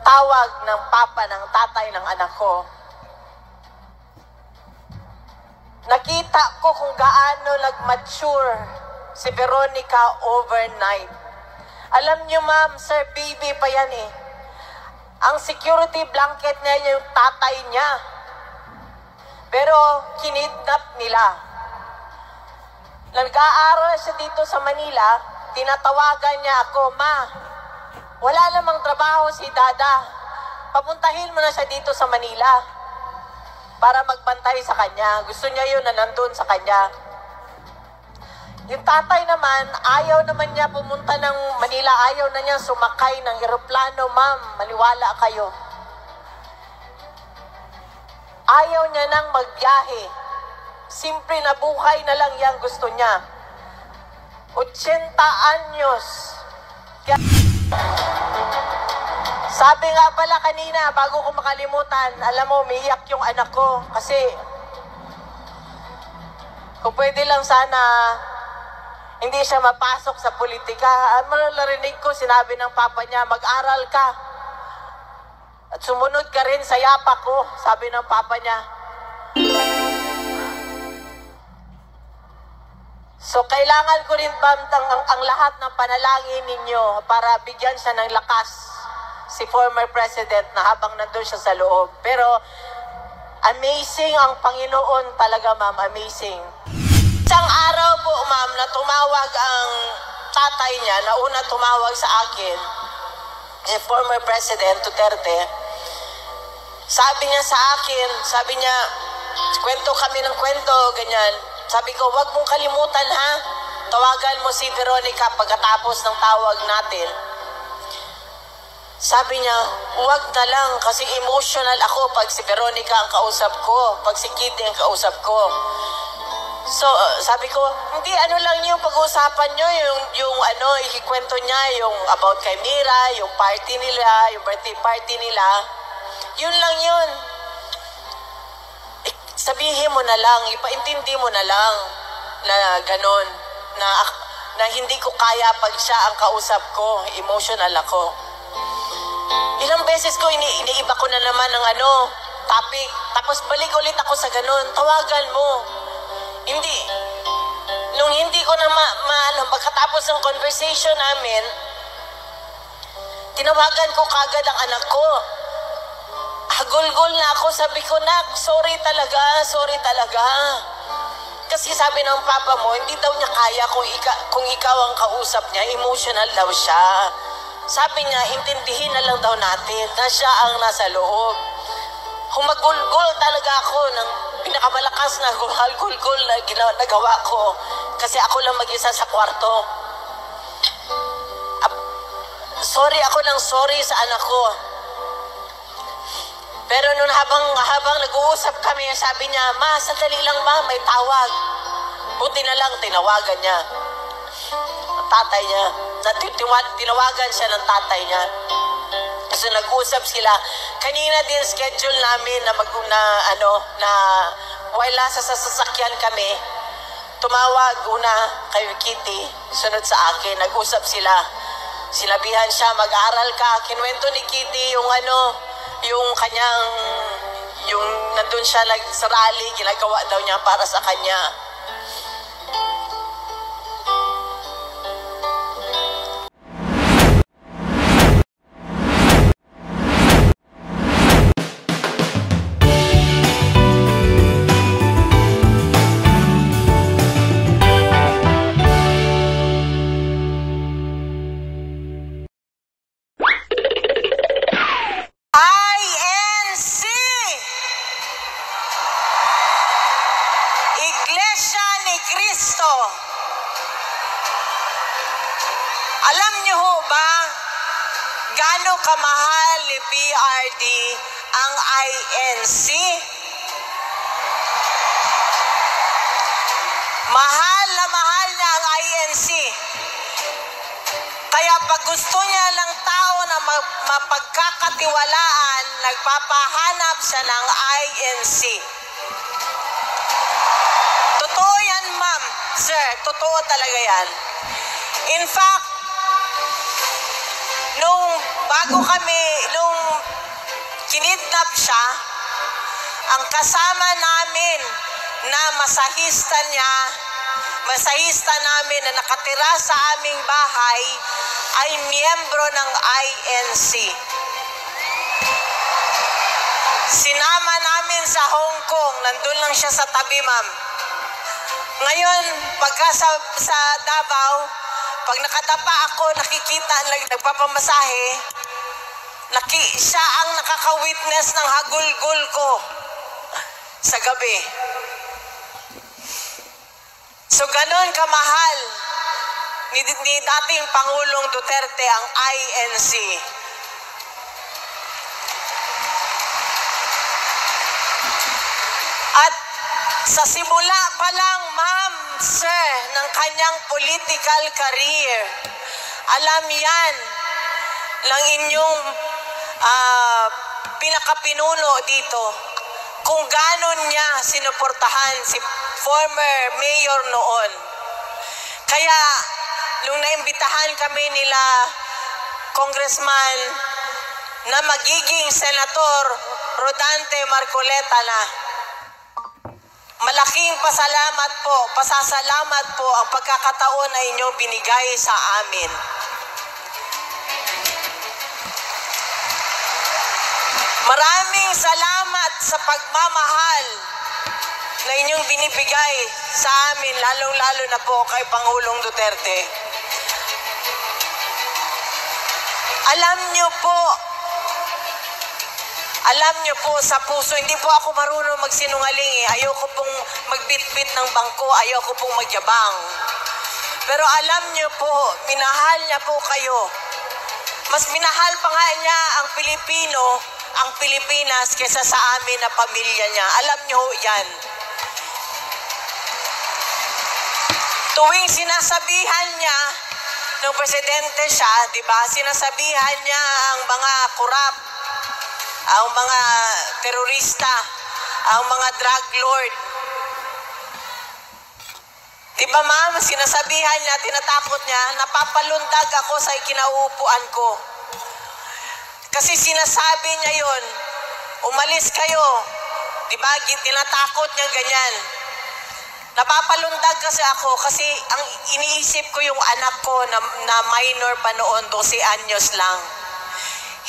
tawag ng papa ng tatay ng anak ko. Nakita ko kung gaano nag-mature si Veronica overnight. Alam niyo ma'am, sir, baby pa yan eh. Ang security blanket niya yung tatay niya. Pero kinidnap nila. Nag-aaral siya dito sa Manila, tinatawagan niya ako, Ma, wala namang trabaho si Dada. Papuntahin mo na siya dito sa Manila para magbantay sa kanya. Gusto niya yun na nandun sa kanya. Yung tatay naman, ayaw naman niya pumunta ng Manila. Ayaw na niya sumakay ng eroplano, ma'am. Maniwala kayo. Ayaw niya nang magbiyahe. Simple na buhay na lang yan gusto niya. 80 anyos. Kaya, sabi nga pala kanina, bago ko makalimutan, alam mo, umiiyak yung anak ko. Kasi, kung pwede lang sana, hindi siya mapasok sa politika. Narinig ko, sinabi ng papa niya, mag-aral ka. At sumunod ka rin sa yapak ko, sabi ng papa niya. So, kailangan ko rin ba ang lahat ng panalangin ninyo para bigyan siya ng lakas si former president na habang nandun siya sa loob. Pero, amazing ang Panginoon talaga, ma'am. Amazing. Isang araw po, ma'am, na tumawag ang tatay niya, na una tumawag sa akin, former President Duterte. Sabi niya sa akin, sabi niya, kwento kami ng kwento, ganyan. Sabi ko, wag mong kalimutan ha, tawagan mo si Veronica pagkatapos ng tawag natin. Sabi niya, wag na lang kasi emotional ako pag si Veronica ang kausap ko, pag si Kitty ang kausap ko. So, sabi ko, hindi, ano lang yung pag-uusapan nyo, yung ikikwento niya, yung about kay Mira, yung party nila, yung birthday party nila. Yun lang yun. Sabihin mo na lang, ipaintindi mo na lang na ganon, na hindi ko kaya pag siya ang kausap ko, emotional ako. Ilang beses ko, iniiba ko na naman ng topic, tapos balik ulit ako sa ganon, tawagan mo. Hindi. Nung hindi ko na pagkatapos ng conversation namin, tinawagan ko kagad ang anak ko. Hagulgol na ako, sabi ko, nak, sorry talaga. Kasi sabi ng papa mo, hindi daw niya kaya kung ikaw ang kausap niya, emotional daw siya. Sabi niya, intindihin na lang daw natin na siya ang nasa loob. Humagulgol talaga ako ng pinakamalakas na gulgol na nagawa ko. Kasi ako lang mag-isa sa kwarto. Sorry ako ng sorry sa anak ko. Pero noon habang nag-uusap kami, sabi niya, Ma, sandali lang ma, may tawag. Buti na lang, tinawagan niya. Ang tatay niya. Tinawagan siya ng tatay niya. So nag-usap sila. Kanina din schedule namin na while nasa sasakyan kami, tumawag una kay Kitty, sunod sa akin, nag-usap sila. Sinabihan siya, mag-aral ka. Kinwento ni Kitty yung kanyang, yung nandun siya sa rally, ginagawa daw niya para sa kanya. Alam niyo ho ba gaano kamahal ni PRD ang INC? Mahal na mahal niya ang INC. Kaya pag gusto niya ng tao na mapagkakatiwalaan, nagpapahanap siya ng INC. Totoo yan, ma'am. Sir, totoo talaga yan. In fact, nung naganap siya, ang kasama namin na masahista namin na nakatira sa aming bahay ay miyembro ng INC. Sinama namin sa Hong Kong, nandun lang siya sa tabi, ma'am. Ngayon, pagka sa Davao, pag nakadapa ako, nakikita, nagpapamasahe, siya ang nakaka-witness ng hagulgul ko sa gabi. So, ganon kamahal ni dating Pangulong Duterte ang INC. At sa simula pa lang, ma'am, sir, ng kanyang political career, alam yan ng inyong pinakapinuno dito kung ganon niya sinuportahan si former mayor noon. Kaya, nung naimbitahan kami nila, Congressman, na magiging Senator Rodante Marcoleta na, malaking pasasalamat po ang pagkakataon na inyong binigay sa amin. Maraming salamat sa pagmamahal na inyong binibigay sa amin, lalong-lalo na po kay Pangulong Duterte. Alam niyo po sa puso, hindi po ako marunong magsinungaling eh. Ayoko pong magbitbit ng bangko, ayoko pong magyabang. Pero alam niyo po, minahal niya po kayo. Mas minahal pa nga niya ang Pilipinas kaysa sa amin na pamilya niya. Alam niyo yan. Tuwing sinasabihan niya, nung presidente siya, di ba, sinasabihan niya ang mga korap, ang mga terorista, ang mga drug lord. Di ba, ma'am, sinasabihan niya, tinatakot niya, napapalundag ako sa ikinauupuan ko. Kasi sinasabi niya yon, umalis kayo. Di ba, tinatakot niya ganyan. Napapalundag kasi ako kasi ang iniisip ko yung anak ko na minor pa noon, 12 anyos lang.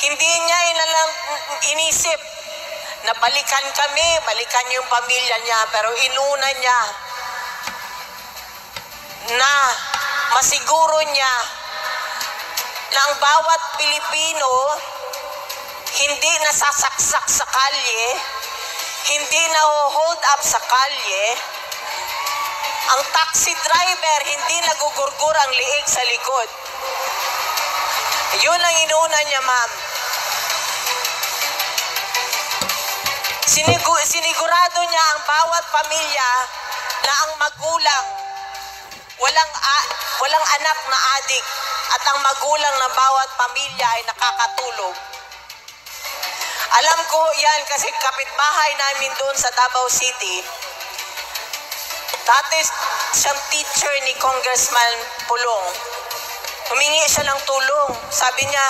Hindi niya inisip na balikan yung pamilya niya, pero inuna niya na masiguro niya na ang bawat Pilipino hindi nasasaksak sa kalye, hindi na-hold up sa kalye, ang taxi driver hindi nagugurgur ang liig sa likod. Yun ang inuna niya, ma'am. Sinigurado niya ang bawat pamilya na ang magulang walang anak na adik at ang magulang ng bawat pamilya ay nakakatulog. Alam ko yan kasi kapitbahay namin doon sa Davao City. Dati siyang teacher ni Congressman Pulong. Humingi siya ng tulong. Sabi niya,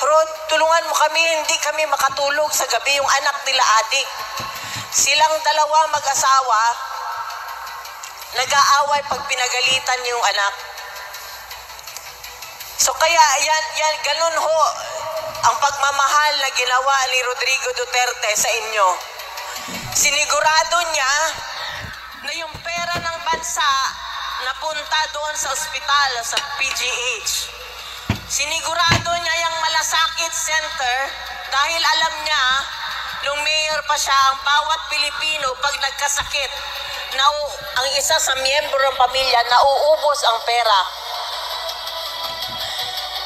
Rod, tulungan mo kami, hindi kami makatulog sa gabi, yung anak nila adik. Silang dalawa mag-asawa, nag-aaway pag pinagalitan yung anak. So kaya yan, ganun ho ang pagmamahal na ginawa ni Rodrigo Duterte sa inyo. Sinigurado niya na yung pera ng bansa napunta doon sa ospital, sa PGH. Sinigurado niya yung Malasakit Center dahil alam niya, nung mayor pa siya, ang bawat Pilipino pag nagkasakit, ang isa sa miyembro ng pamilya, nauubos ang pera.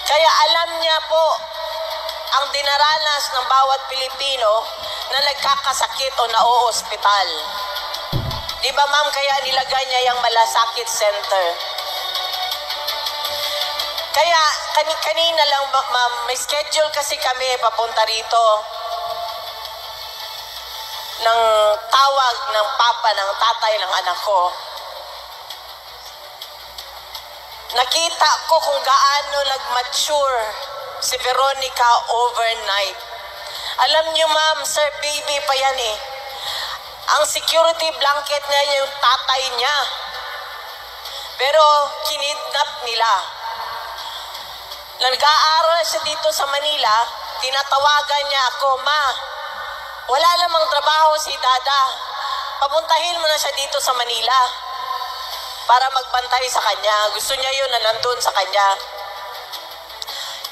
Kaya alam niya po ang dinaranas ng bawat Pilipino na nagkakasakit o nauospital. Di ba, ma'am, kaya nilagay niya yung Malasakit Center. Kaya kanina lang, ma'am, may schedule kasi kami papunta rito ng tawag ng papa, ng tatay ng anak ko. Nakita ko kung gaano nag-mature si Veronica overnight. Alam niyo ma'am, sir, baby pa yan eh. Ang security blanket niya yung tatay niya. Pero kinidnap nila. Nag-aaral siya dito sa Manila, tinatawagan niya ako, ma, wala namang trabaho si Dada. Papuntahin mo na siya dito sa Manila para magbantay sa kanya. Gusto niya yun na nandun sa kanya.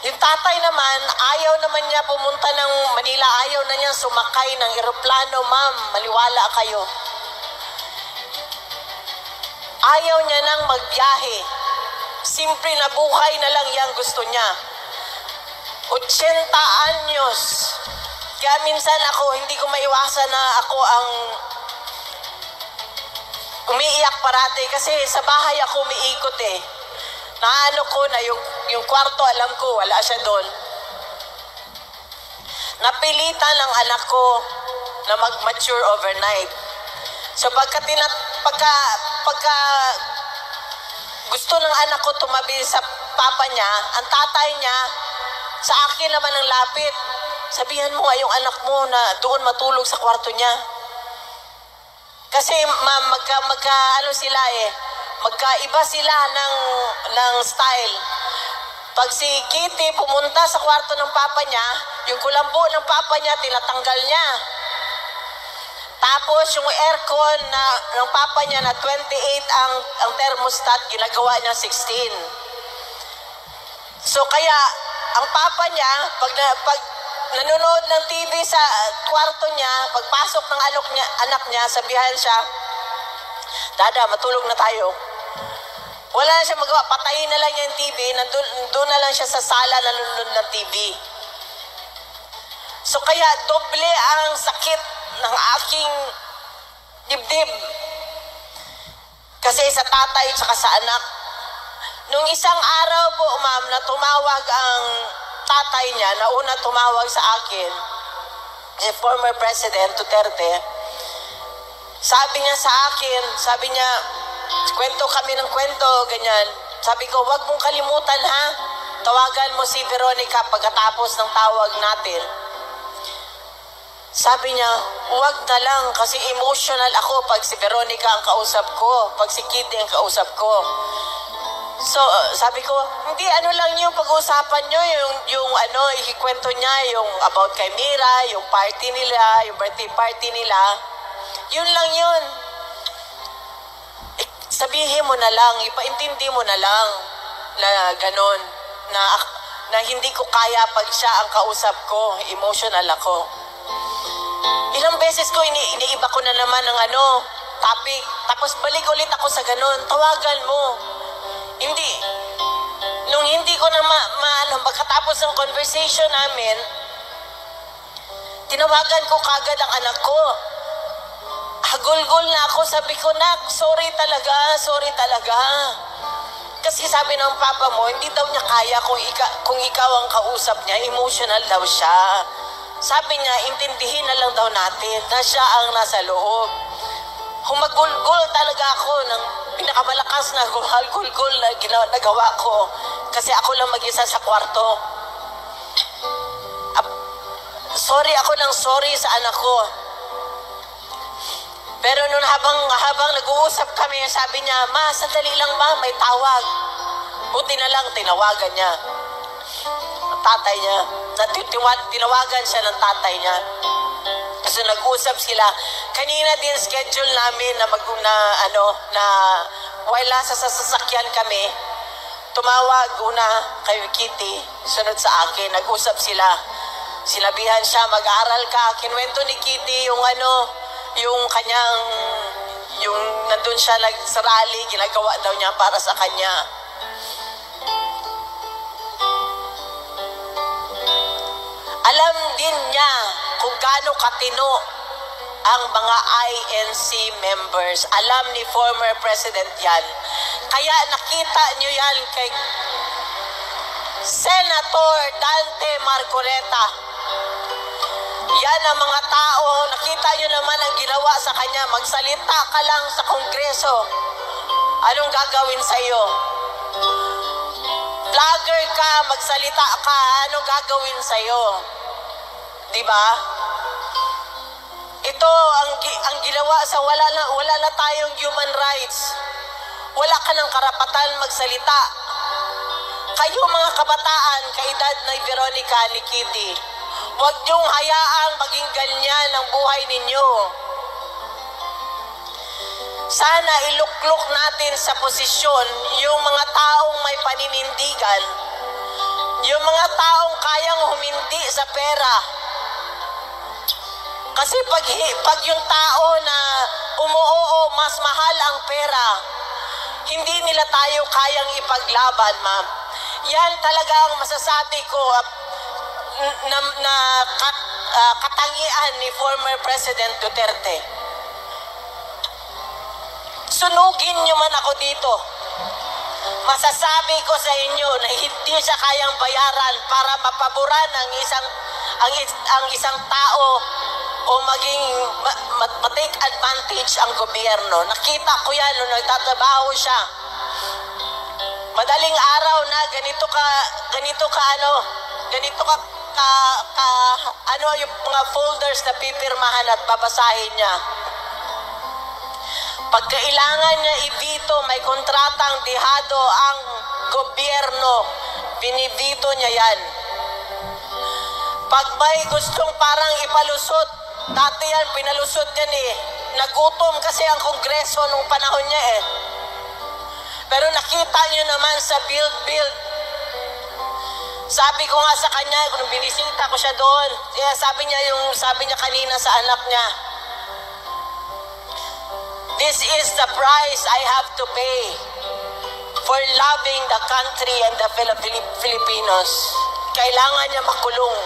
Yung tatay naman, ayaw naman niya pumunta ng Manila. Ayaw na niya sumakay ng eroplano, ma'am. Maliwala kayo. Ayaw niya nang magbiyahe. Simple na buhay na lang yang gusto niya. 80 anyos. Kaya minsan ako, hindi ko maiwasan na ako ang umiiyak parati kasi sa bahay ako umiikot eh. Naano ko na yung kwarto, alam ko, wala siya doon. Napilitan ng anak ko na mag-mature overnight. So pagka gusto ng anak ko tumabi sa papa niya, ang tatay niya, sa akin naman ang lapit. Sabihan mo nga yung anak mo na doon matulog sa kwarto niya. Kasi ma'am, magkaiba sila ng style. Pag si Kitty pumunta sa kwarto ng papa niya, yung kulambo ng papa niya, tinatanggal niya. Tapos yung aircon ng papa niya na 28 ang thermostat, ginagawa niya 16. So kaya, ang papa niya, pag nanonood ng TV sa kwarto niya, pagpasok ng anak niya, sabihan siya, Dada, matulog na tayo. Wala na siya magawa, patayin na lang niya yung TV, nandun na lang siya sa sala nanonood ng TV. So kaya, doble ang sakit ng aking dibdib. Kasi sa tatay at sa anak. Nung isang araw po, ma'am, na tumawag ang tatay niya, na una tumawag sa akin, former President Duterte, sabi niya sa akin, sabi niya, kwento kami ng kwento, ganyan. Sabi ko, wag mong kalimutan ha, tawagan mo si Veronica pagkatapos ng tawag natin. Sabi niya, huwag na lang kasi emotional ako pag si Veronica ang kausap ko, pag si Kitty ang kausap ko. So, sabi ko, hindi, ano lang yung pag-uusapan nyo, yung ikikwento niya, yung about kay Mira, yung party nila, yung birthday party nila. Yun lang yun. Sabihin mo na lang, ipaintindi mo na lang na ganon, na hindi ko kaya pag siya ang kausap ko, emotional ako. Ilang beses ko, iniiba ko na naman ng topic. Tapos balik ulit ako sa ganun. Tawagan mo. Hindi. Nung hindi ko na pagkatapos ng conversation namin, tinawagan ko kagad ang anak ko. Hagulgol na ako. Sabi ko, nak, sorry talaga. Kasi sabi ng papa mo, hindi daw niya kaya kung ikaw ang kausap niya, emotional daw siya. Sabi niya, intindihin na lang daw natin na siya ang nasa loob. Humagulgol talaga ako ng pinakamalakas na gulgol na nagawa ko. Kasi ako lang mag-isa sa kwarto. Sorry sa anak ko. Pero noon habang nag-uusap kami, sabi niya, ma, sandali lang ma, may tawag. Buti na lang, tinawagan niya. Tatay niya. Tinawagan siya ng tatay niya. So nag-usap sila. Kanina din schedule namin na while nasa sasakyan kami, tumawag una kay Kitty, sunod sa akin, nag-usap sila. Sinabihan siya, mag-aaral ka. Kinwento ni Kitty yung kanyang, yung nandun siya sa rally, ginagawa daw niya para sa kanya. Alam din niya kung gaano katino ang mga INC members. Alam ni former President yan. Kaya nakita niyo yan kay Senator Dante Marcoleta. Yan ang mga tao, nakita niyo naman ang ginawa sa kanya. Magsalita ka lang sa Kongreso. Anong gagawin sa iyo? Vlogger ka, magsalita ka, anong gagawin sa iyo? Di ba? Ito ang ginawa sa wala na tayong human rights. Wala ka ng karapatan magsalita. Kayo mga kabataan, kaedad na Veronica ni Kitty, huwag niyong hayaang maging ganyan ang buhay ninyo. Sana iluklok natin sa posisyon yung mga taong may paninindigan, yung mga taong kayang humindi sa pera. Kasi pag yung tao na umuoo, mas mahal ang pera, hindi nila tayo kayang ipaglaban, ma'am. Yan talaga ang masasabi ko na katangian ni former President Duterte. Sunugin nyo man ako dito. Masasabi ko sa inyo na hindi siya kayang bayaran para mapaboran ang isang tao o maging ma-take advantage ang gobyerno. Nakita ko yan nung nagtatrabaho siya. Madaling araw na ganito ka yung mga folders na pipirmahan at babasahin niya. Pag kailangan niya i-veto, may kontratang dehado ang gobyerno, binivito niya yan. Pag may gustong parang ipalusot, dati yan, pinalusot yan eh. Nagutom kasi ang Kongreso nung panahon niya eh. Pero nakita niyo naman sa build. Sabi ko nga sa kanya, kung binisita ko siya doon, sabi niya kanina sa anak niya, this is the price I have to pay for loving the country and the Filipinos. Kailangan niya makulong.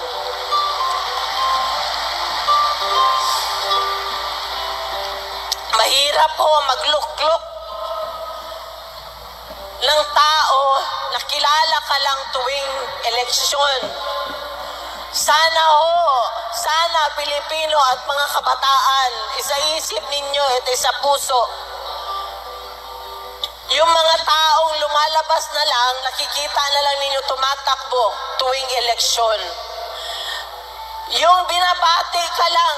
Mahirap po magluklok ng tao na kilala ka lang tuwing eleksyon. Sana Pilipino at mga kabataan, isa-isip ninyo at isa puso. Yung mga taong lumalabas na lang, nakikita na lang ninyo tumatakbo tuwing eleksyon. Yung binabati ka lang,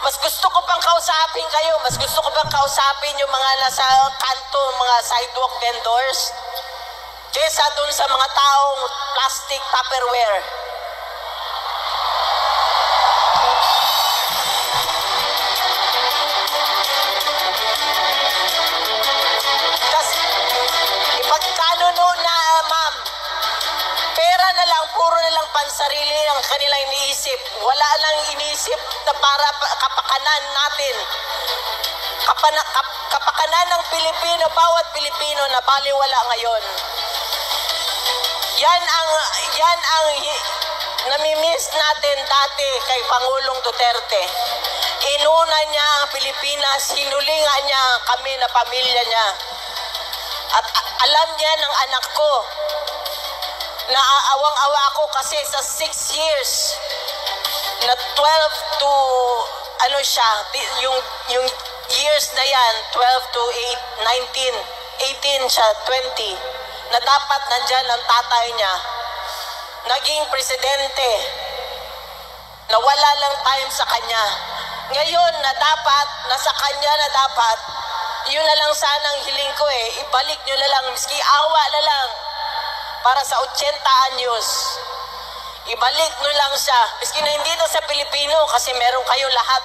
mas gusto ko pang kausapin kayo, mas gusto ko pang kausapin yung mga nasa kanto, mga sidewalk vendors, kesa dun sa mga taong plastic Tupperware. Kasi ipagkanuno na, ma'am, pera na lang, puro na lang pansarili ang kanilang iniisip. Wala nang iniisip na para kapakanan natin. Kapakanan ng Pilipino, bawat Pilipino na baliwala ngayon. Yan ang namimiss natin dati kay Pangulong Duterte. Inuna niya ang Pilipinas, hinulingan niya kami na pamilya niya. At alam niya ng anak ko, naaawang-awa ako kasi sa 6 years na 12 to yung years na yan, 12 to 18 siya, 20, na dapat nandyan ang tatay niya, naging presidente, nawala lang time sa kanya. Ngayon na dapat, nasa kanya na dapat, yun na lang sanang hiling ko eh, ibalik nyo na lang, miski awa na lang, para sa 80 anyos. Ibalik nyo lang siya. Miski na hindi na sa Pilipino kasi meron kayo lahat,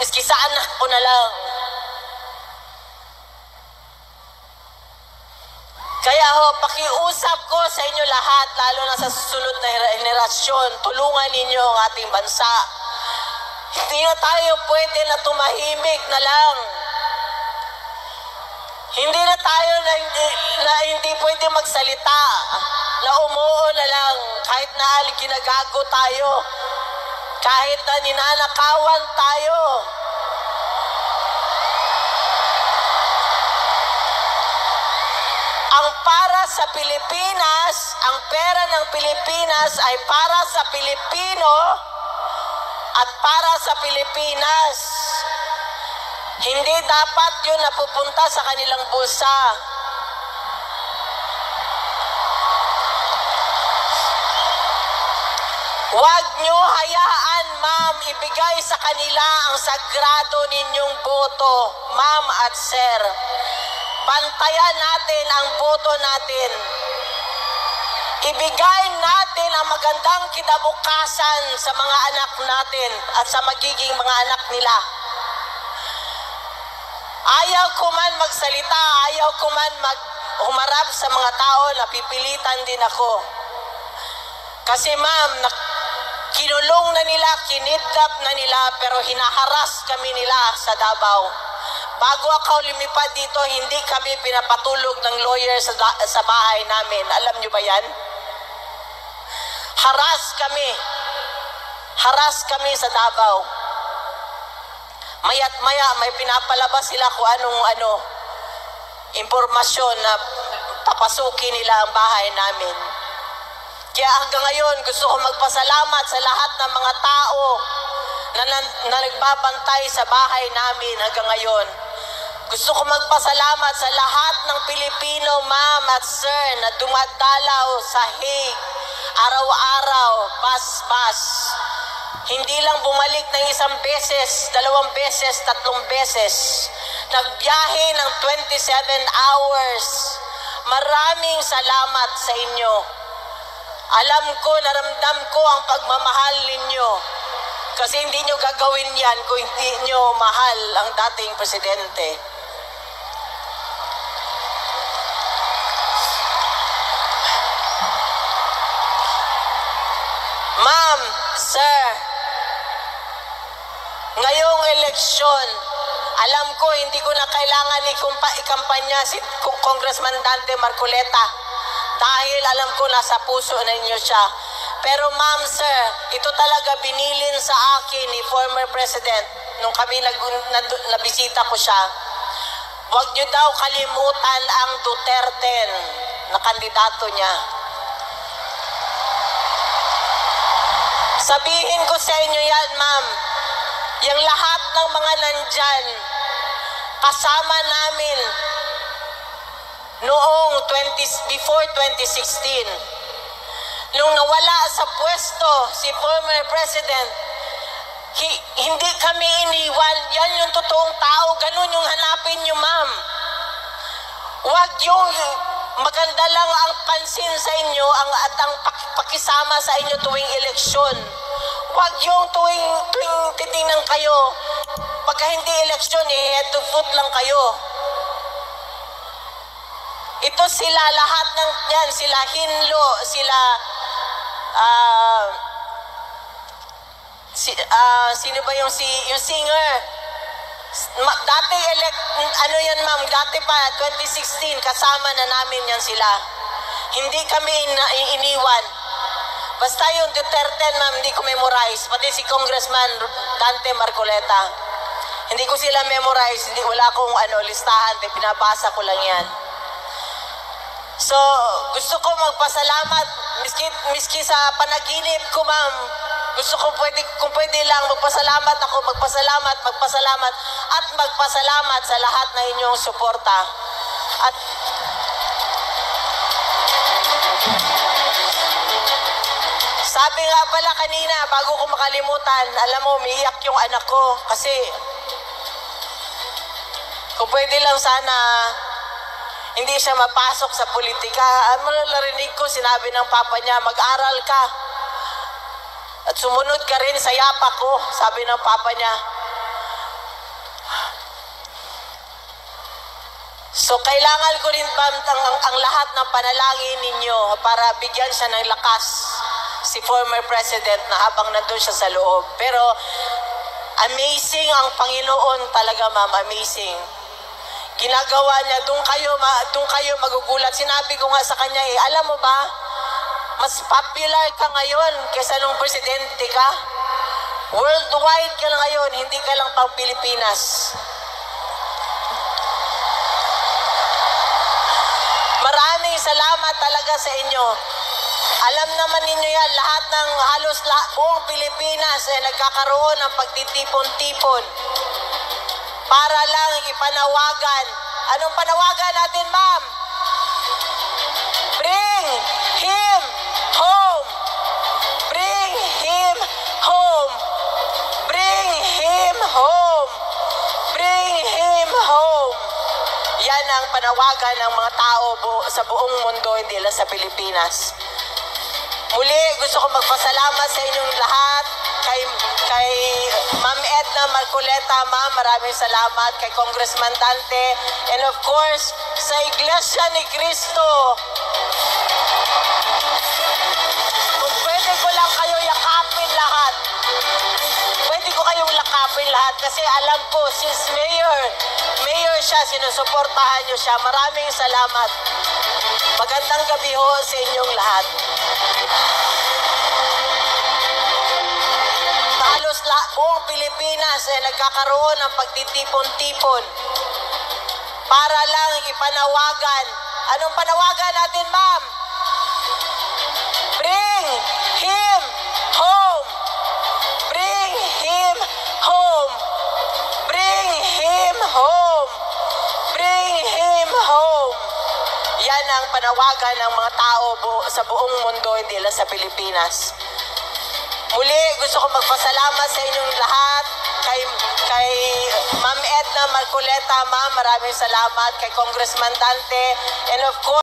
miski sa anak ko na lang. Kaya pakiusap ko sa inyo lahat, lalo na sa susunod na henerasyon, tulungan ninyo ang ating bansa. Hindi na tayo pwede na tumahimik na lang. Hindi na tayo na hindi pwede magsalita, na umuo na lang, kahit na ginagago tayo, kahit na ninanakawan tayo. Ang para sa Pilipinas, ang pera ng Pilipinas ay para sa Pilipino at para sa Pilipinas. Hindi dapat yun napupunta sa kanilang bulsa. Huwag nyo hayaan, ma'am, ibigay sa kanila ang sagrado ninyong boto, ma'am at sir. Bantayan natin ang boto natin. Ibigay natin ang magandang kinabukasan sa mga anak natin at sa magiging mga anak nila. Ayaw ko man magsalita, ayaw ko man humarap sa mga tao, napipilitan din ako. Kasi ma'am, kinulong na nila, kinidnap na nila, pero hinaharas kami nila sa Davao. Bago ako lumipad dito, hindi kami pinapatulog ng lawyer sa bahay namin. Alam nyo ba yan? Haras kami. Haras kami sa Davao. Maya't maya, may pinapalabas sila kung anong impormasyon na papasukin nila ang bahay namin. Kaya hanggang ngayon, gusto ko magpasalamat sa lahat ng mga tao na nagbabantay sa bahay namin hanggang ngayon. Gusto ko magpasalamat sa lahat ng Pilipino, ma'am at sir, na dumadalaw sa Hague, araw-araw, bas-bas. Hindi lang bumalik ng isang beses, 2 beses, 3 beses. Nagbiyahe ng 27 hours. Maraming salamat sa inyo. Alam ko, naramdam ko ang pagmamahal ninyo. Kasi hindi nyo gagawin yan kung hindi nyo mahal ang dating presidente. Ma'am, sir, ngayong eleksyon, alam ko hindi ko na kailangan ikampanya si Congressman Dante Marcoleta dahil alam ko nasa puso na ninyo siya. Pero ma'am, sir, ito talaga binilin sa akin ni former president nung kami nabisita ko siya. Huwag nyo daw kalimutan ang Duterte na kandidato niya. Sabihin ko sa inyo yan, ma'am, yung lahat ng mga nandyan, kasama namin noong before 2016. Nung nawala sa pwesto si former president, hindi kami iniwan. Yan yung totoong tao. Ganun yung hanapin nyo, ma'am. Huwag yung maganda lang ang pansin sa inyo at ang pakisama sa inyo tuwing eleksyon. Huwag yung tuwing titingnan kayo. Pagka hindi eleksyon, head to foot lang kayo. Ito sila, lahat ng yan, sila Hinlo, sila sino ba yung singer? Dati yan ma'am, dati pa 2016 kasama na namin yan sila. Hindi kami iniwan. Basta yung Duterte ma'am, hindi ko memorize. Pati si Congressman Dante Marcoleta. Hindi ko sila memorize, wala akong listahan, pinabasa ko lang yan. So, gusto ko magpasalamat, miski sa panaginip ko, ma'am. Gusto ko kung pwede lang, magpasalamat sa lahat na inyong suporta. At sabi nga pala kanina, bago ko makalimutan, alam mo, umiiyak yung anak ko. Kasi, kung pwede lang sana, hindi siya mapasok sa politika. Narinig ko, sinabi ng papa niya, mag-aral ka. At sumunod ka rin sa yapak ko, sabi ng papa niya. So, kailangan ko rin ba ang lahat ng panalangin ninyo para bigyan siya ng lakas si former president na habang nandun siya sa loob. Pero, amazing ang Panginoon talaga, ma'am, amazing. Ginagawa niya, doon kayo magugulat. Sinabi ko nga sa kanya alam mo ba, mas popular ka ngayon kaysa nung presidente ka. Worldwide ka na ngayon, hindi ka lang pang Pilipinas. Maraming salamat talaga sa inyo. Alam naman ninyo yan, halos buong Pilipinas nagkakaroon ng pagtitipon-tipon para lang ipanawagan. Anong panawagan natin, ma'am? Bring him home! Bring him yan ang panawagan ng mga tao sa buong mundo, hindi lang sa Pilipinas. Muli, gusto ko magpasalamat sa inyong lahat, kay Ma'am Edna Marcoleta, Ma'am, maraming salamat, kay Congressman Dante, and of course, sa Iglesia ni Cristo. Kung pwede ko lang kayo yakapin lahat. Pwede ko kayong lakapin lahat kasi alam ko, since mayor siya, sinusuportahan niyo siya. Maraming salamat. Magandang gabi ho sa inyong lahat. Halos buong Pilipinas ay nagkakaroon ng pagtitipon-tipon para lang ipanawagan. Anong panawagan natin, ma'am? Bring him home! Bring him home! Bring him home! Bring him home! Yan ang panawagan ng mga tao sa buong mundo, hindi lang sa Pilipinas. Muli, gusto ko magpasalamat sa inyong lahat, kay Ma'am Edna Marcoleta, Ma'am, maraming salamat, kay Congressman Dante, and of course,